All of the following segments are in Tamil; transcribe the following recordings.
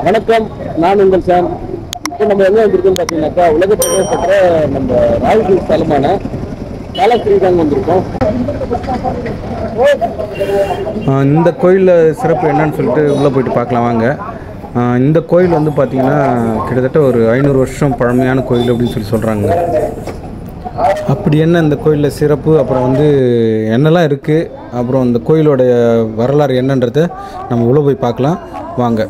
வணக்கம், நான் உங்கள் சாம். இப்போ நம்ம எங்கே வந்திருக்கோம்னு பார்த்தீங்கன்னாக்கா உலக புகழ்பெற்ற நம்ம ராகுல் ஸ்தலமான காலஸ்ரீ தாங்க வந்திருக்கோம். இந்த கோயிலில் சிறப்பு என்னன்னு சொல்லிட்டு உள்ளே போயிட்டு பார்க்கலாம் வாங்க. இந்த கோயில் வந்து பார்த்திங்கன்னா கிட்டத்தட்ட ஒரு 500 வருஷம் பழமையான கோயில் அப்படின்னு சொல்லி சொல்கிறாங்க. அப்படி என்ன இந்த கோயிலில் சிறப்பு, அப்புறம் வந்து என்னெல்லாம் இருக்குது, அப்புறம் இந்த கோயிலோடைய வரலாறு என்னன்றதை நம்ம உள்ளே போய் பார்க்கலாம் வாங்க.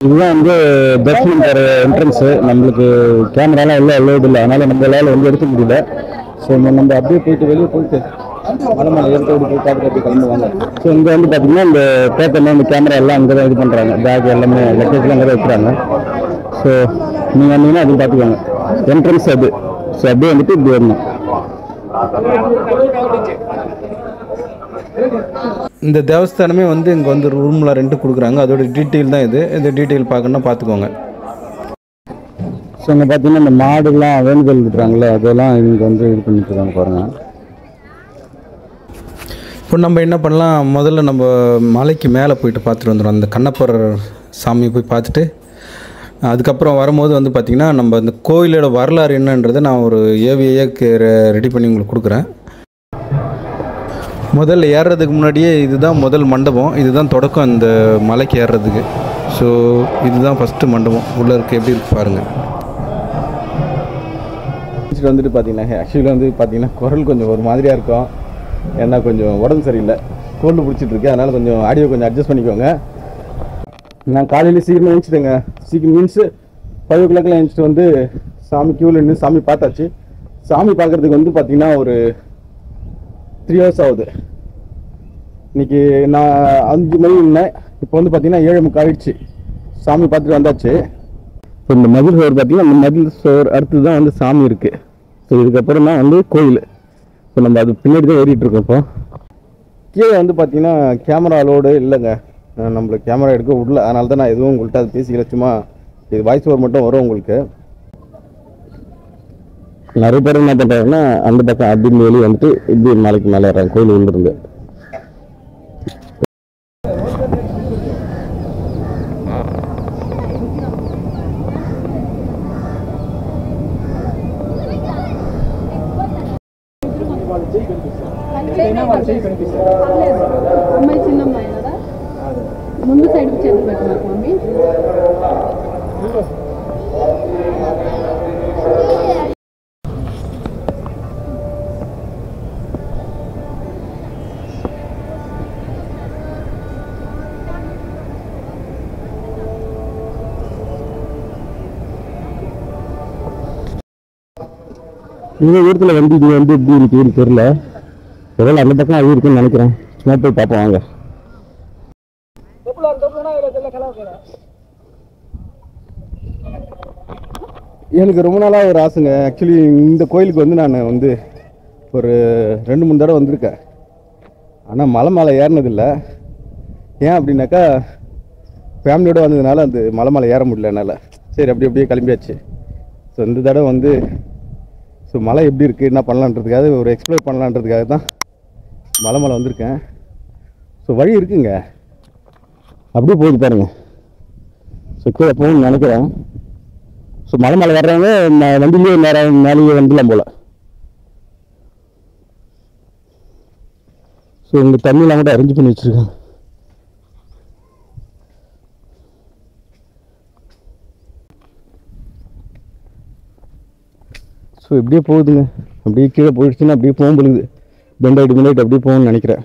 இதுதான் வந்து தர்ஷனம் தர என்ட்ரன்ஸு. நம்மளுக்கு கேமராலாம் எல்லாம் அலோடு இல்லை, அதனால் நம்மளால் வந்து எடுக்க முடியல. ஸோ நம்ம அப்படியே போயிட்டு வெளியே போயிட்டு மலை ஏற்கனவே போய் பார்த்துட்டு அப்படியே கிளம்புவாங்க. ஸோ இங்கே வந்து பார்த்தீங்கன்னா இந்த பேப்பர்லாம் இந்த கேமரா எல்லாம் அங்கே தான் இது பண்ணுறாங்க. பேக் எல்லாமே லக்கேஜ்லாம் அங்கே தான் வைக்கிறாங்க. ஸோ நீங்கள் வந்தீங்கன்னா அதுவும் பார்த்துக்கோங்க. என்ட்ரன்ஸ் அது. ஸோ அப்படியே வந்துட்டு இப்படி வரணும். இந்த தேவஸ்தானமே வந்து இங்கே வந்து ரூமில் ரெண்ட் கொடுக்குறாங்க. அதோட டீட்டெயில் தான் இது டீட்டெயில் பார்க்கணுன்னா பார்த்துக்கோங்க. ஸோ இங்கே பார்த்தீங்கன்னா இந்த மாடுலாம் வேண்டுதல் விடுறாங்களே, அதெல்லாம் இங்கே வந்து இது பண்ணிட்டு இருக்காங்க பாருங்கள். இப்போ நம்ம என்ன பண்ணலாம், முதல்ல நம்ம மலைக்கு மேலே போயிட்டு பார்த்துட்டு வந்துடும். அந்த கண்ணப்பர் சாமியை போய் பார்த்துட்டு அதுக்கப்புறம் வரும்போது வந்து பார்த்திங்கன்னா நம்ம இந்த கோயிலோட வரலாறு என்னன்றதை நான் ஒரு ஏவிஏக்கு ரெடி பண்ணி உங்களுக்கு கொடுக்குறேன். முதல்ல ஏறுறதுக்கு முன்னாடியே இதுதான் முதல் மண்டபம், இதுதான் தொடக்கம் இந்த மலைக்கு ஏறுறதுக்கு. ஸோ இதுதான் ஃபஸ்ட்டு மண்டபம். உள்ளே இருக்குது, எப்படி இருக்குது பாருங்கள். வந்துட்டு பார்த்தீங்கன்னா ஆக்சுவலி வந்து பார்த்தீங்கன்னா குரல் கொஞ்சம் ஒரு மாதிரியாக இருக்கும். ஏன்னா கொஞ்சம் உடம்பு சரியில்லை, கோல்டு பிடிச்சிட்டு இருக்கு. அதனால் கொஞ்சம் ஆடியோ கொஞ்சம் அட்ஜஸ்ட் பண்ணிக்கோங்க. நான் காலையில் சீக்கிரமாக எழுந்துச்சிட்டேங்க. சீக்கிரம் மீன்ஸு 5 o'clock எழுந்துச்சிட்டு வந்து சாமி க்யூவில் நின்று சாமி பார்த்தாச்சு. சாமி பார்க்குறதுக்கு வந்து பார்த்தீங்கன்னா ஒரு 3 hours ஆகுது. இன்றைக்கி நான் 5 மணி இருந்தேன். இப்போ வந்து பார்த்தீங்கன்னா 7:30 ஆகிடுச்சு. சாமி பார்த்துட்டு வந்தாச்சு. இப்போ இந்த மதில் சோறு பார்த்தீங்கன்னா அந்த மதில் சோறு அடுத்து தான் வந்து சாமி இருக்குது. ஸோ இதுக்கப்புறம் தான் வந்து கோயில். ஸோ நம்ம அது பின்னாடி தான் ஏறிட்டுருக்கோம். இப்போ கீழே வந்து பார்த்தீங்கன்னா கேமரா அலோடு இல்லைங்க, நம்மளுக்கு கேமரா எடுக்க விடல. அதனால தான் நான் எதுவும் உங்கள்கிட்ட அது பேசிக்கல. சும்மா இது வாய்ஸ் ஓவர் மட்டும் வரும் உங்களுக்கு. நிறைய பேர் என்ன பண்ணுறாங்கன்னா அந்த பக்கம் அப்படின்னு வெளியே வந்துட்டு இப்படி நாளைக்கு மேலே ஏறாங்க கோயில் வந்துருந்து. అమ్మాయి చిన్న అమ్మాయి కదా, ముందు సైడ్కి చేతులు పెట్టినారు మమ్మీ. இந்த ஊரத்தில் வந்து இது வந்து எப்படி இருக்குன்னு தெரியல. ஒருவேளை அந்த பக்கம் அது இருக்குன்னு நினைக்கிறேன். சும்மா போய் பார்ப்போம் வாங்க. எனக்கு ரொம்ப நாளாக ஒரு ஆசைங்க. ஆக்சுவலி இந்த கோயிலுக்கு வந்து நான் வந்து ஒரு 2-3 தடவை வந்திருக்கேன். ஆனால் மலை மேலே ஏறினதில்லை. ஏன் அப்படின்னாக்கா ஃபேமிலியோடு வந்ததுனால அந்த மலை மேலே ஏற முடியல என்னால். சரி அப்படியே கிளம்பியாச்சு. ஸோ இந்த தடவை வந்து ஸோ மலை எப்படி இருக்குது, என்ன பண்ணலான்றதுக்காக ஒரு எக்ஸ்ப்ளோர் பண்ணலான்றதுக்காக தான் மலை மேலே வந்திருக்கேன். ஸோ வழி இருக்குங்க, அப்படியே போகுது பாருங்கள். ஸோ கீழே போகணும்னு நினைக்கிறேன். ஸோ மலை மேலே வர்றவங்க வண்டிலேயே மேலேயே வந்துடலாம் போல். ஸோ இங்கே தண்ணியெலாம் கூட அரேஞ்ச் பண்ணி வச்சுருக்கேன். ஸோ இப்படியே போகுதுங்க. அப்படியே கீழே போயிடுச்சுன்னா அப்படியே போகும் பொழுது பெண்டாயிட்டு அப்படியே போகணும்னு நினைக்கிறேன்.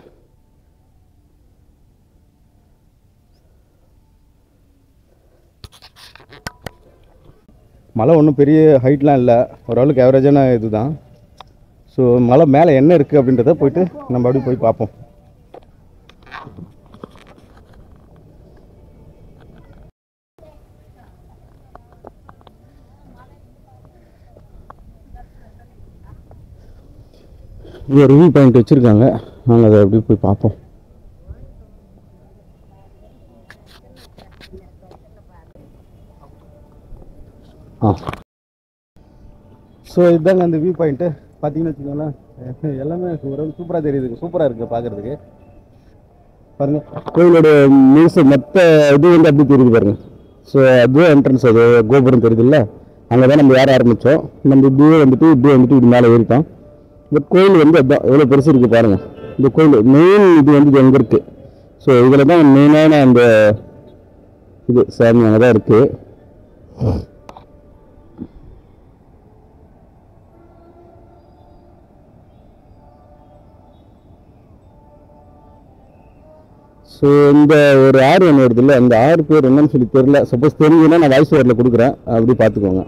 மலை ஒன்றும் பெரிய ஹைட்லாம் இல்லை, ஓரளவுக்கு ஆவரேஜான இது தான். ஸோ மலை மேலே என்ன இருக்குது அப்படின்றத போயிட்டு நம்ம அப்படியே போய் பார்ப்போம். இது ஒரு வியூ பாயிண்ட் வச்சுருக்காங்க, நாங்கள் அதை அப்படியே போய் பார்ப்போம். ஸோ இதுதாங்க அந்த வியூ பாயிண்ட்டு. பார்த்தீங்கன்னு வச்சுக்கோங்களேன், எல்லாமே சூப்பராக தெரியுதுங்க, சூப்பராக இருக்குது பார்க்குறதுக்கு. பாருங்க கோயிலோட மீன்ஸ் மற்ற இது வந்து அப்படி தெரியுது பாருங்க. ஸோ அதுவும் என்ட்ரன்ஸ், அது கோபுரம் தெரியுதுல்ல, அங்கே தான் நம்ம ஏற ஆரம்பித்தோம். நம்ம இப்படியே வந்துட்டு இப்படி மேலே ஏறிட்டோம். இந்த கோயில் வந்து அதுதான் எவ்வளோ பெருசு இருக்குது பாருங்கள். இந்த கோயில் மெயின் இது வந்து எங்கே இருக்குது? ஸோ இதில் தான் மெயினான அந்த இது சாமி அங்கே தான் இருக்குது. ஸோ இந்த ஒரு ஆறு ஒன்று வருது இல்லை, அந்த ஆறு பேர் என்னன்னு சொல்லி தெரியல. சப்போஸ் தெரிஞ்சுன்னா நான் வாய்ஸ் ஓவரில் கொடுக்குறேன், அப்படி பார்த்துக்கோங்க.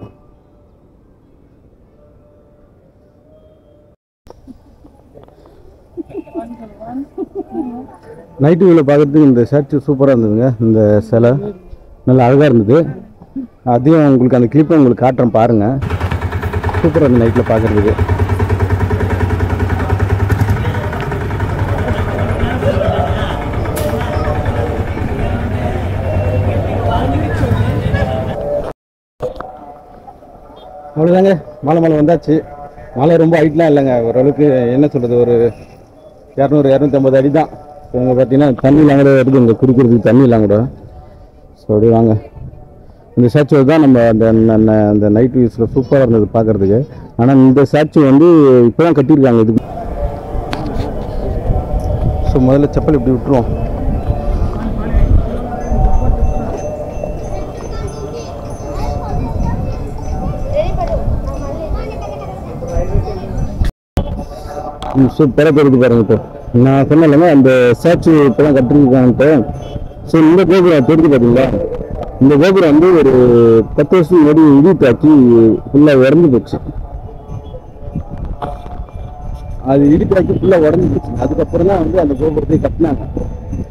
நைட்டு வியூவில் பார்க்குறதுக்கு இந்த ஷர்ட்டு சூப்பராக இருந்ததுங்க. இந்த சிலை நல்லா அழகாக இருந்தது. அதையும் உங்களுக்கு அந்த கிளிப்பை உங்களுக்கு காட்டுறேன் பாருங்கள். சூப்பராக இருந்தது நைட்டில் பார்க்குறதுக்கு. அவ்வளோதாங்க, மலை வந்தாச்சு. மலை ரொம்ப ஹைட்லாம் இல்லைங்க, ஓரளவுக்கு என்ன சொல்கிறது, ஒரு 200-250 அடி தான். இங்கே பார்த்தீங்கன்னா தண்ணிலாம் கூட வருது, இங்கே குடிக்கிறதுக்கு தண்ணிலாம் கூட. ஸோ அப்படியே வாங்க. இந்த ஸ்டாச்சு தான் நம்ம அந்த நைட் வியூஸில் சூப்பராக இருந்தது பார்க்குறதுக்கு. ஆனால் இந்த ஸ்டாச்சு வந்து இப்போ தான் கட்டியிருக்காங்க இதுக்கு. ஸோ முதல்ல செப்பல் இப்படி விட்டுருவோம். சூப்பராக தெரியுது பாருங்க. இப்போ நான் சொன்னேன்லங்க அந்த ஸ்டாச்சு இப்போ தான் கட்டிருக்கான்ட்டு. ஸோ இந்த கோபுரம் தெரிஞ்சு பார்த்தீங்களா, இந்த கோபுரம் வந்து ஒரு 10 வருஷம் முன்னாடி இடி தாக்கி ஃபுல்லாக உடஞ்சி போச்சு. அது இடி தாக்கி ஃபுல்லாக உடஞ்சி போச்சு. அதுக்கப்புறம் தான் வந்து அந்த கோபுரத்தை கட்டினாங்க.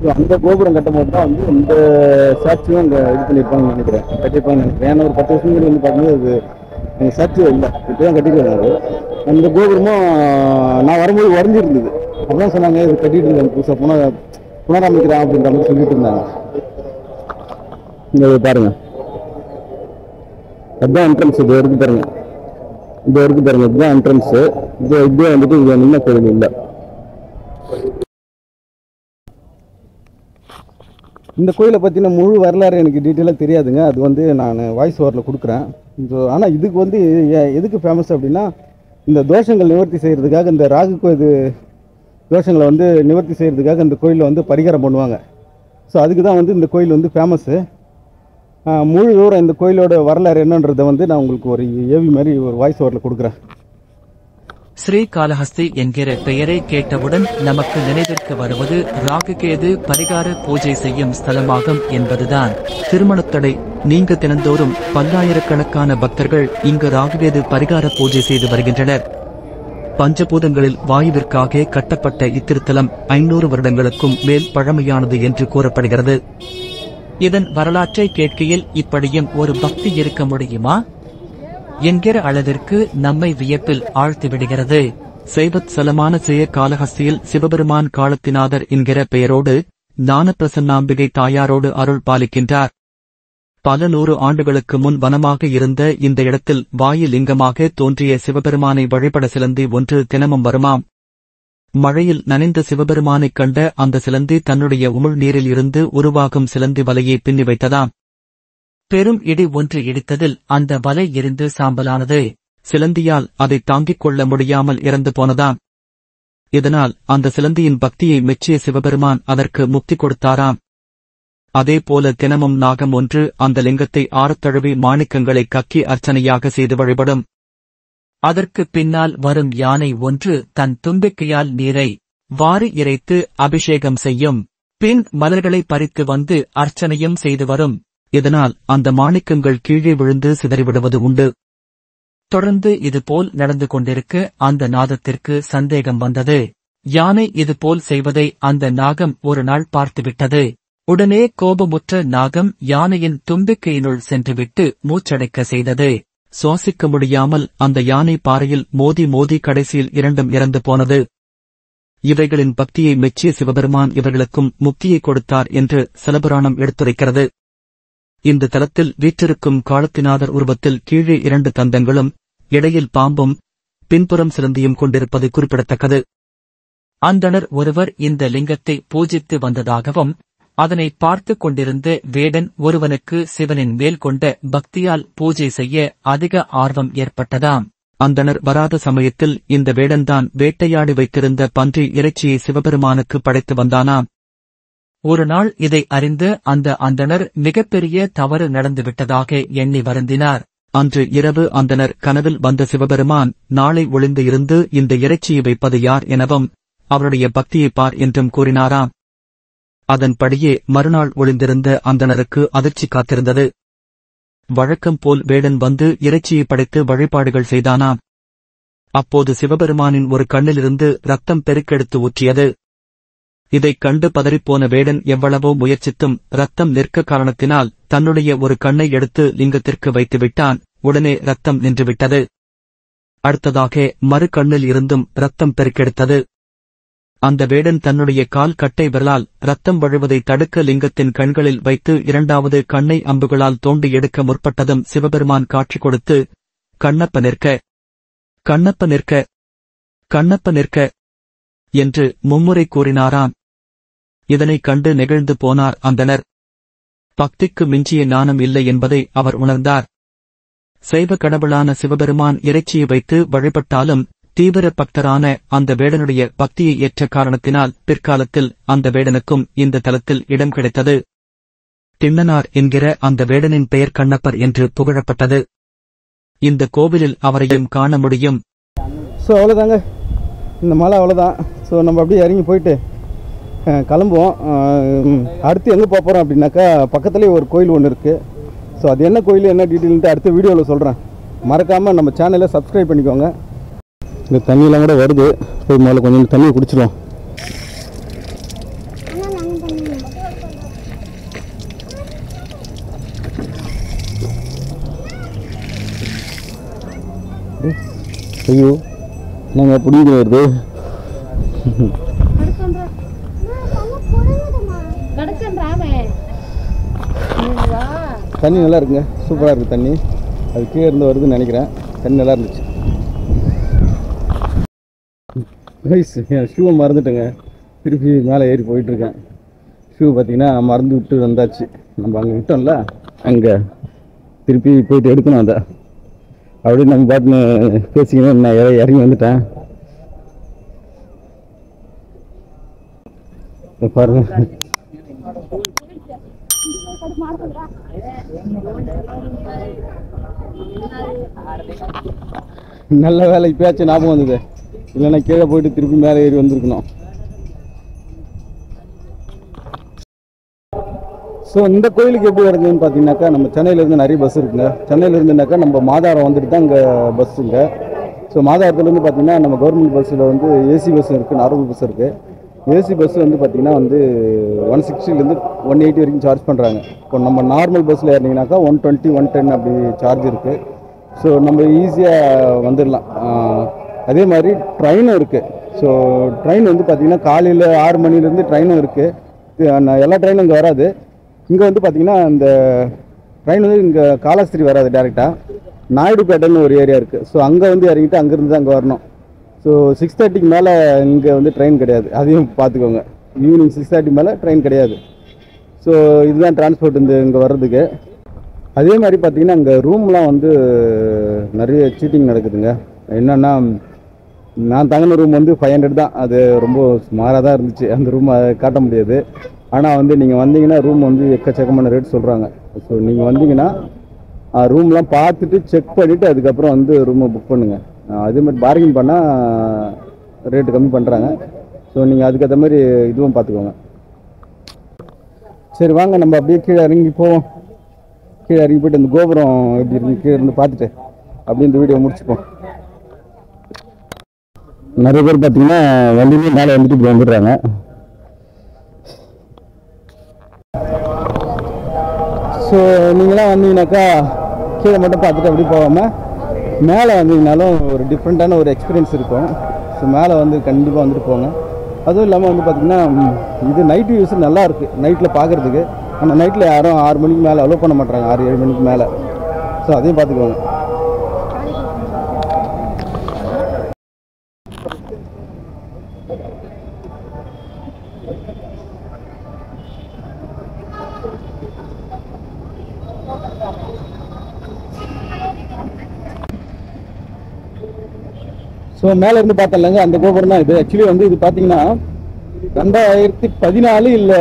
ஸோ அந்த கோபுரம் கட்டும் போது தான் வந்து இந்த ஸ்டாச்சுவும் அங்கே இது பண்ணியிருப்பாங்கன்னு நினைக்கிறேன், கட்டியிருப்பாங்கன்னு நினைக்கிறேன். ஏன்னா ஒரு 10 வருஷம் முன்னாடி வந்து பார்க்கும்போது அது எங்கள் ஸ்டாச்சு இல்லை, இப்போ தான் கட்டிட்டு. அந்த கோபுரமும் நான் வரும்போது உடஞ்சிருந்தது. அப்படிதான் சொன்னாங்க, இது கட்டிட்டு இருந்தாங்க புதுசாக புனரமைக்கிறான் அப்படின்ற மாதிரி சொல்லிட்டு இருந்தாங்க. இங்கே பாருங்க, அதுதான் என்ட்ரன்ஸ். இது இருக்கு பாருங்க, இது இருக்கு பாருங்க, இதுதான் என்ட்ரன்ஸு. இப்படியே வந்துட்டு இது நின்ன கோயில் இல்லை. இந்த கோயிலை பற்றின முழு வரலாறு எனக்கு டீட்டெயிலாக தெரியாதுங்க. அது வந்து நான் வாய்ஸ் ஓவரில் கொடுக்குறேன். ஆனால் இதுக்கு வந்து எதுக்கு ஃபேமஸ் அப்படின்னா, இந்த தோஷங்கள் நிவர்த்தி செய்கிறதுக்காக, இந்த ராகு இது தோஷங்களை வந்து நிவர்த்தி செய்கிறதுக்காக இந்த கோயிலில் வந்து பரிகாரம் பண்ணுவாங்க. ஸோ அதுக்கு தான் வந்து இந்த கோயில் வந்து ஃபேமஸ்ஸு. முழு தூரம் இந்த கோயிலோட வரலாறு என்னன்றதை வந்து நான் உங்களுக்கு ஒரு ஏவி மாதிரி ஒரு வாய்ஸ் ஓவரில் கொடுக்குறேன். ஸ்ரீகாளஹஸ்தி என்கிற பெயரை கேட்டவுடன் நமக்கு நினைவிற்கு வருவது ராகுகேது பரிகார பூஜை செய்யும் ஸ்தலமாகும் என்பதுதான். திருமணத்தடை நீங்க தினந்தோறும் பல்லாயிரக்கணக்கான பக்தர்கள் இங்கு ராகுகேது பரிகார பூஜை செய்து வருகின்றனர். பஞ்சபூதங்களில் வாயுவிற்காக கட்டப்பட்ட இத்திருத்தலம் 500 வருடங்களுக்கும் மேல் பழமையானது என்று கூறப்படுகிறது. இதன் வரலாற்றை கேட்கையில் இப்படியும் ஒரு பக்தி இருக்க முடியுமா என்கிற அளவிற்கு நம்மை வியப்பில் ஆழ்த்திவிடுகிறது. சைவத் ஸ்ரீகாளஹஸ்தியில் சிவபெருமான் காலத்திநாதர் என்கிற பெயரோடு ஞானப்பிரசன்னாம்பிகை தாயாரோடு அருள் பாலிக்கின்றார். பல 100 ஆண்டுகளுக்கு முன் வனமாக இருந்த இந்த இடத்தில் வாயு லிங்கமாக தோன்றிய சிவபெருமானை வழிபட சிலந்தி ஒன்று தினமும் வருமாம். மழையில் நனைந்த சிவபெருமானைக் கண்ட அந்த சிலந்தி தன்னுடைய உமிழ் நீரில் இருந்து உருவாகும் சிலந்தி வலையை பின்னி வைத்ததாம். பெரும் இடி ஒன்று இடித்ததில் அந்த வலை எரிந்து சாம்பலானது. சிலந்தியால் அதை தாங்கிக் கொள்ள முடியாமல் இறந்து போனதாம். இதனால் அந்த சிலந்தியின் பக்தியை மெச்சிய சிவபெருமான் அதற்கு முக்தி கொடுத்தாராம். அதேபோல தினமும் நாகம் ஒன்று அந்த லிங்கத்தை ஆரத்தழுவி மாணிக்கங்களை கக்கி அர்ச்சனையாக செய்து வழிபடும். அதற்கு பின்னால் வரும் யானை ஒன்று தன் தும்பிக்கையால் நீரை வாரி இறைத்து அபிஷேகம் செய்யும். பின் மலர்களை பறித்து வந்து அர்ச்சனையும் செய்து வரும். இதனால் அந்த மாணிக்கங்கள் கீழே விழுந்து சிதறிவிடுவது உண்டு. தொடர்ந்து இதுபோல் நடந்து கொண்டிருக்க அந்த நாதத்திற்கு சந்தேகம் வந்தது. யானை இதுபோல் செய்வதை அந்த நாகம் ஒரு நாள் பார்த்துவிட்டது. உடனே கோபமுற்ற நாகம் யானையின் தும்பிக்கையினுள் சென்றுவிட்டு மூச்சடைக்க செய்தது. சுவாசிக்க முடியாமல் அந்த யானை பாறையில் மோதி கடைசியில் இரண்டும் இறந்து போனது. இவைகளின் பக்தியை மெச்சிய சிவபெருமான் இவர்களுக்கும் முக்தியை கொடுத்தார் என்று சிலபுராணம் எடுத்துரைக்கிறது. இந்த தலத்தில் வீற்றிருக்கும் காலத்திநாதர் உருவத்தில் கீழே 2 தந்தங்களும் இடையில் பாம்பும் பின்புறம் சிலந்தியும் கொண்டிருப்பது குறிப்பிடத்தக்கது. அந்தணர் ஒருவர் இந்த லிங்கத்தை பூஜித்து வந்ததாகவும் அதனை பார்த்து கொண்டிருந்த வேடன் ஒருவனுக்கு சிவனின் மேல் கொண்ட பக்தியால் பூஜை செய்ய அதிக ஆர்வம் ஏற்பட்டதாம். அந்தணர் வராத சமயத்தில் இந்த வேடன்தான் வேட்டையாடி வைத்திருந்த பன்றி இறைச்சியை சிவபெருமானுக்கு படைத்து வந்தானாம். ஒரு நாள் இதை அறிந்து அந்த அந்தணர் மிகப்பெரிய தவறு நடந்துவிட்டதாக எண்ணி வருந்தினார். அன்று இரவு அந்தணர் கனவில் வந்த சிவபெருமான் நாளை ஒளிந்து இருந்து இந்த இறைச்சியை வைப்பது யார் எனவும் அவருடைய பக்தியை பார் என்றும் கூறினாராம். அதன்படியே மறுநாள் ஒளிந்திருந்த அந்தணருக்கு அதிர்ச்சி காத்திருந்தது. வழக்கம் போல் வேடன் வந்து இறைச்சியை படைத்து வழிபாடுகள் செய்தானாம். அப்போது சிவபெருமானின் ஒரு கண்ணிலிருந்து ரத்தம் பெருக்கெடுத்து ஊற்றியது. இதைக் கண்டு பதறிப்போன வேடன் எவ்வளவோ முயற்சித்தும் ரத்தம் நிற்க காரணத்தினால் தன்னுடைய ஒரு கண்ணை எடுத்து லிங்கத்திற்கு வைத்துவிட்டான். உடனே ரத்தம் நின்றுவிட்டது. அடுத்ததாக மறு கண்ணில் இருந்தும் ரத்தம் பெருக்கெடுத்தது. அந்த வேடன் தன்னுடைய கால் கட்டை விரலால் ரத்தம் வழுவதை தடுக்க லிங்கத்தின் கண்களில் வைத்து இரண்டாவது கண்ணை அம்புகளால் தோண்டி எடுக்க முற்பட்டதும் சிவபெருமான் காட்சி கொடுத்து, கண்ணப்ப நிற்க, கண்ணப்ப நிற்க, கண்ணப்ப நிற்க என்று மும்முறை கூறினாராம். இதனைக் கண்டு நெகிழ்ந்து போனார் அந்தணர். பக்திக்கு மிஞ்சிய ஞானம் இல்லை என்பதை அவர் உணர்ந்தார். சைவ கடவுளான சிவபெருமான் இறைச்சியை வைத்து வழிபட்டாலும் தீவிர பக்தரான அந்த வேடனுடைய பக்தியை ஏற்ற காரணத்தினால் பிற்காலத்தில் அந்த வேடனுக்கும் இந்த தலத்தில் இடம் கிடைத்தது. திண்ணனார் என்கிற அந்த வேடனின் பெயர் கண்ணப்பர் என்று புகழப்பட்டது. இந்த கோவிலில் அவரையும் காண முடியும். ஸோ அவ்வளோதாங்க, இந்த மலை அவ்வளோதான். ஸோ நம்ம அப்படியே இறங்கி போயிட்டு கிளம்புவோம். அடுத்து எங்கே போக போகிறோம் அப்படின்னாக்கா பக்கத்துலேயே ஒரு கோயில் ஒன்று இருக்குது. ஸோ அது என்ன கோயில் என்ன டீட்டெயில்ன்ட்டு அடுத்த வீடியோவில் சொல்கிறேன். மறக்காமல் நம்ம சேனலை சப்ஸ்கிரைப் பண்ணிக்கோங்க. இந்த தண்ணியெலாம் கூட வருது. போய் முதல்ல கொஞ்சம் தண்ணியை குடிச்சிடுவோம். ஐயோ நாங்கள் பிடிங்க வருது. தண்ணி நல்லா இருக்குங்க, சூப்பராக இருக்குது தண்ணி. அது கீழே இருந்து வருதுன்னு நினைக்கிறேன். தண்ணி நல்லா இருந்துச்சு. என் ஷூவை மறந்துட்டேங்க. திருப்பி மேலே ஏறி போயிட்டுருக்கேன். ஷூ பார்த்தீங்கன்னா மறந்து விட்டு வந்தாச்சு. நம்ம அங்கே விட்டோம்ல, அங்கே திருப்பி போயிட்டு எடுக்கணும். அதை அப்படியே நம்ம பாட்டுன்னு பேசிக்கணும். நான் இறங்கி வந்துட்டேன். பாருங்க, நல்ல வேலை இப்பயாச்சும் ஞாபகம் வந்தது. இல்லைன்னா கீழே போயிட்டு திருப்பி மேலே ஏறி வந்திருக்கணும். ஸோ இந்த கோயிலுக்கு எப்படி வருதுன்னு பார்த்தீங்கன்னாக்கா நம்ம சென்னையிலேருந்து நிறைய பஸ் இருக்குங்க. சென்னையிலேருந்துனாக்கா நம்ம மாதாரம் வந்துட்டு தான் இங்கே பஸ்ஸுங்க. ஸோ மாதாரத்துலேருந்து பார்த்தீங்கன்னா நம்ம கவர்மெண்ட் பஸ்ஸில் வந்து ஏசி பஸ் இருக்குது, நார்மல் பஸ் இருக்குது. ஏசி பஸ் வந்து பார்த்திங்கன்னா வந்து 160லேருந்து 180 வரைக்கும் சார்ஜ் பண்ணுறாங்க. இப்போ நம்ம நார்மல் பஸ்ஸில் ஏறினீங்கன்னாக்கா 120, 110 அப்படி சார்ஜ் இருக்குது. ஸோ நம்ம ஈஸியாக வந்துடலாம். அதே மாதிரி ட்ரெயினும் இருக்குது. ஸோ ட்ரெயின் வந்து பார்த்திங்கன்னா காலையில் 6 மணிலேருந்து ட்ரெயினும் இருக்குது. எல்லா ட்ரெயினும் இங்கே வராது. இங்கே வந்து பார்த்திங்கன்னா இந்த ட்ரெயின் வந்து இங்கே காலாஸ்திரி வராது, டேரெக்டாக நாயுடுபேட்டைன்னு ஒரு ஏரியா இருக்குது. ஸோ அங்கே வந்து இறங்கிட்டு அங்கேருந்து தான் அங்கே வரணும். ஸோ 6:30க்கு மேலே இங்கே வந்து ட்ரெயின் கிடையாது. அதையும் பார்த்துக்கோங்க. ஈவினிங் 6:30 மேலே ட்ரெயின் கிடையாது. ஸோ இதுதான் டிரான்ஸ்போர்ட் இங்கே வர்றதுக்கு. அதே மாதிரி பார்த்திங்கன்னா இங்கே ரூம்லாம் வந்து நிறைய சீட்டிங் நடக்குதுங்க. என்னென்னா நான் தங்கின ரூம் வந்து 500 தான். அது ரொம்ப சுமாராக தான் இருந்துச்சு. அந்த ரூம் காட்ட முடியாது. ஆனால் வந்து நீங்கள் வந்தீங்கன்னா ரூம் வந்து எக்கச்சக்கமான ரேட் சொல்கிறாங்க. ஸோ நீங்கள் வந்தீங்கன்னா ரூம்லாம் பார்த்துட்டு செக் பண்ணிவிட்டு அதுக்கப்புறம் வந்து ரூமை புக் பண்ணுங்கள். அதே மாதிரி பார்கின் பண்ணால் ரேட்டு கம்மி பண்ணுறாங்க. ஸோ நீங்கள் அதுக்கேற்ற மாதிரி இதுவும் பார்த்துக்கோங்க. சரி வாங்க நம்ம அப்படியே கீழே இறங்கி போவோம். கீழே இறங்கி போய்ட்டு அந்த கோபுரம் எப்படி இருக்கு கீழே இருந்து பார்த்துட்டு அப்படியே இந்த வீடியோ முடிச்சுப்போம். நிறைய பேர் பார்த்தீங்கன்னா வண்டியிலே மேலே வந்துட்டு இப்படி வந்துடுறாங்க. ஸோ நீங்களாம் வந்தீங்கன்னாக்கா கீழே மட்டும் பார்த்துட்டு அப்படி போகாமல் மேலே வந்தீங்கனாலும் ஒரு டிஃப்ரெண்ட்டான ஒரு எக்ஸ்பீரியன்ஸ் இருக்கும். ஸோ மேலே வந்து கண்டிப்பாக வந்துட்டு போங்க. அதுவும் இல்லாமல் வந்து பார்த்திங்கன்னா இது நைட் வியூஸ் நல்லா இருக்குது நைட்டில் பார்க்குறதுக்கு. ஆனால் நைட்டில் யாரும் 6 மணிக்கு மேலே அலோவ் பண்ண மாட்டாங்க, 6-7 மணிக்கு மேலே. ஸோ அதையும் பார்த்துக்கோங்க. ஸோ மேலே இருந்து பார்த்தோம்லங்க அந்த கோபுரம் தான் இது. ஆக்சுவலி வந்து இது பார்த்தீங்கன்னா 2014 இல்லை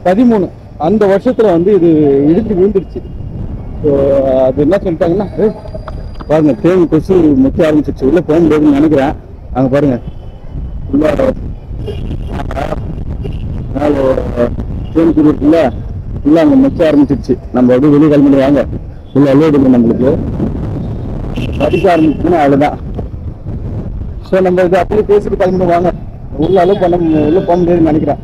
13 அந்த வருஷத்தில் வந்து இது இடிஞ்சு விழுந்துருச்சு. ஸோ அது என்ன சொல்லிட்டாங்கன்னா பாருங்க தேன் கொசு முக்கிய ஆரம்பிச்சிருச்சு. உள்ளே போக முடியாதுன்னு நினைக்கிறேன். அங்கே பாருங்க தேன் குரு இருக்குல்ல உள்ள அங்கே முச்ச ஆரம்பிச்சிருச்சு. நம்ம அப்படியே வெளியே கிளம்பிட்டு வாங்க. உள்ள அலோடு இல்லை நம்மளுக்கு படிக்க ஆரம்பிச்சுன்னா அவ்வளோதான். ஸோ நம்ம இதை அப்படியே பேசிட்டு கிளம்பிட்டு வாங்க. உள்ள அலோ பண்ண உள்ள போக முடியாதுன்னு நினைக்கிறேன்.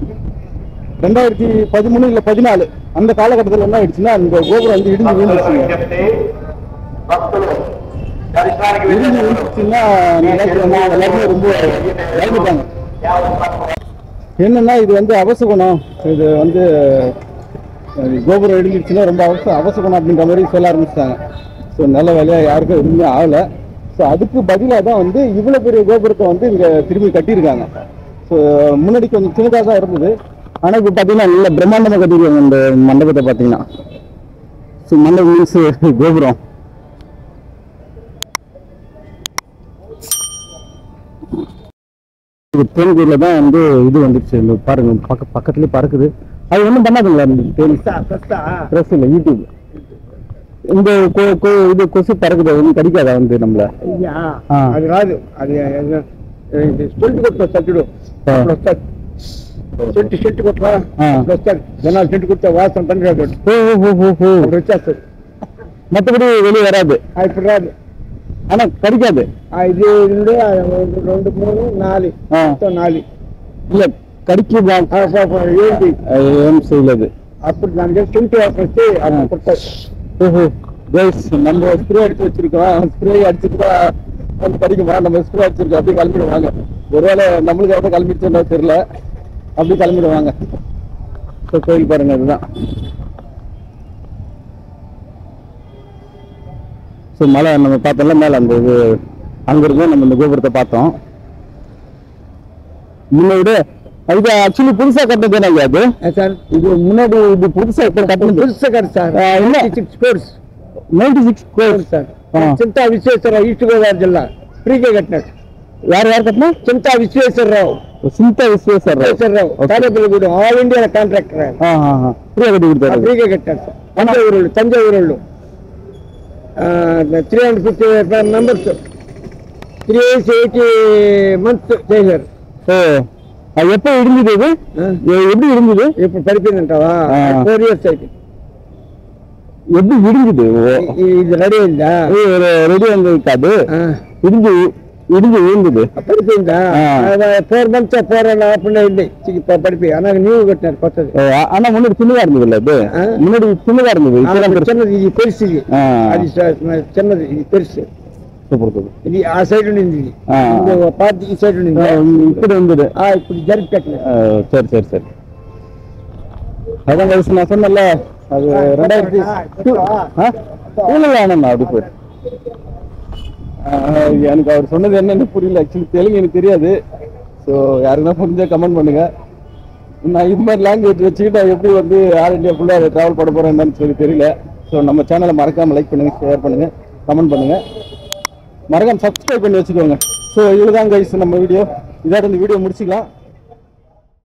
2013 இல்லை 14 அந்த காலகட்டத்தில் என்ன ஆயிடுச்சுன்னா அந்த கோபுரம் வந்து இடிஞ்சு விழுந்துருச்சுங்க. இடிஞ்சு விழுந்துருச்சுன்னா எல்லாருமே ரொம்ப பயந்துட்டாங்க. என்னன்னா இது வந்து அவசகுணம், இது வந்து கோபுரம் இடிஞ்சிருச்சுன்னா ரொம்ப அவசகுணம் அப்படின்ற மாதிரி சொல்ல ஆரம்பிச்சிட்டாங்க. ஸோ நல்ல வேலையாக யாருக்கும் எதுவுமே ஆகலை. ஸோ அதுக்கு பதிலாக தான் வந்து இவ்வளோ பெரிய கோபுரத்தை வந்து இங்கே திரும்பி கட்டியிருக்காங்க. ஸோ முன்னாடி கொஞ்சம் சின்னதாக தான் இருந்தது. ஆனால் இப்போ பார்த்தீங்கன்னா நல்ல பிரம்மாண்டமாக கட்டியிருக்காங்க இந்த மண்டபத்தை பார்த்தீங்கன்னா. ஸோ மண்டபம் மீன்ஸ் கோபுரம். தேன்கூர்ல தான் வந்து இது வந்துருச்சு. இந்த பாருங்க பக்கத்துலேயே பறக்குது. அது ஒன்றும் பண்ணாதுங்களா ப்ரெஸ் இல்லை யூடியூப் இந்த இது கொசு பறக்குது ஒன்றும் கடிக்காதா வந்து நம்மள? அது ராது அது சொல்லிட்டு கொடுத்தா சட்டிடும் செட்டு கொடுத்தா ஜனால் செட்டு கொடுத்தா வாசம் பண்ணி வித்தியாசம். மற்றபடி வெளியே வராது இப்படி ராது. ஆனா கடிக்காது. இது இருந்து 2 3 4 4 இல்ல கடிக்குது செய்யலது அப்படி நாங்கள் சென்ட் வச்சு நம்ம ஸ்ப்ரே அடிச்சு வச்சிருக்கோம். ஸ்ப்ரே அடிச்சுட்டு வந்து கடிக்குமா? நம்ம ஸ்ப்ரே அடிச்சிருக்கோம். அப்படியே கிளம்பிடுவாங்க. ஒருவேளை நம்மளுக்கு எவ்வளோ கிளம்பிடுச்சுன்னா தெரியல. அப்படி கிளம்பிடுவாங்க. கோயில் பாருங்க அதுதான். ஸோ மலை நம்ம பார்த்தோம்ல மேலே அந்த இது அங்கே இருக்கும். நம்ம இந்த கோபுரத்தை பார்த்தோம். முன்னாடி இது ஆக்சுவலி புதுசாக கட்டினது தானே அது சார்? இது முன்னாடி இது புதுசாக கட்டினது புதுசாக கட்டு சார். 96 crores sir. சிந்தா விஸ்வேஸ்வரராவ் ஈஸ்ட் கோதாவரி ஜில்லா ஃப்ரீగా కట్టినాడు. யார் கட்டினா? Chinta Visweswararao. Chinta Visweswararao Tadepalligudem all India contractor. ఫ్రీగా కట్టి கொடுத்தாரு. ఫ్రీగా కట్టారు సార్. తంజావూరు వాళ్ళు 350 మెంబర్స్ 3 years 80 months చేశారు. அது எப்போ இருந்தது? இது எப்படி இருந்தது? ఇప్పుడు పడిపోయిందంటావా? 4 years అయితే. எப்படி இடிஞ்சுது? இது ரெடி அయిందా? ரெடி வந்து இருக்காது. இடிஞ்சு விழுந்தது. పడిపోయిందా? 4 months 4.5 అయింది పడిపోయి. అలా నీవు కట్టినారు కొత్తది. ஆனா முன்னாடி சின்னதா இருந்தது. அது முன்னாடி சின்னதா இருந்தது. చిన్నది ఇది పెరుసు. అది చిన్నది ఇది పెరుసు. ఇది ఆ సైడ్ ఉండింది. పార్టీ ఈ సైడ్ ఉండింది. ఇప్పుడు ఉంది. ఇప్పుడు జరిపి కట్టినారు. சரி அதான் வயசு நான் சொன்னல. அது 2002 அப்படி போயிட்டு எனக்கு அவர் சொன்னது என்னன்னு புரியல. ஆக்சுவலி தெலுங்கு எனக்கு தெரியாது. ஸோ யாருக்குன்னா புரிஞ்சா கமெண்ட் பண்ணுங்க. நான் இது மாதிரி லாங்குவேஜ் வச்சுக்கிட்டு எப்படி வந்து ஆல் இண்டியா ஃபுல்லாக ட்ராவல் பண்ண போகிறேன் என்னன்னு சொல்லி தெரியல. ஸோ நம்ம சேனலை மறக்காமல் லைக் பண்ணுங்கள், ஷேர் பண்ணுங்கள், கமெண்ட் பண்ணுங்கள், மறக்காமல் சப்ஸ்கிரைப் பண்ணி வச்சுக்கோங்க. ஸோ இதுதான் கைஸ் நம்ம வீடியோ. இதோட இந்த வீடியோ முடிச்சிக்கலாம்.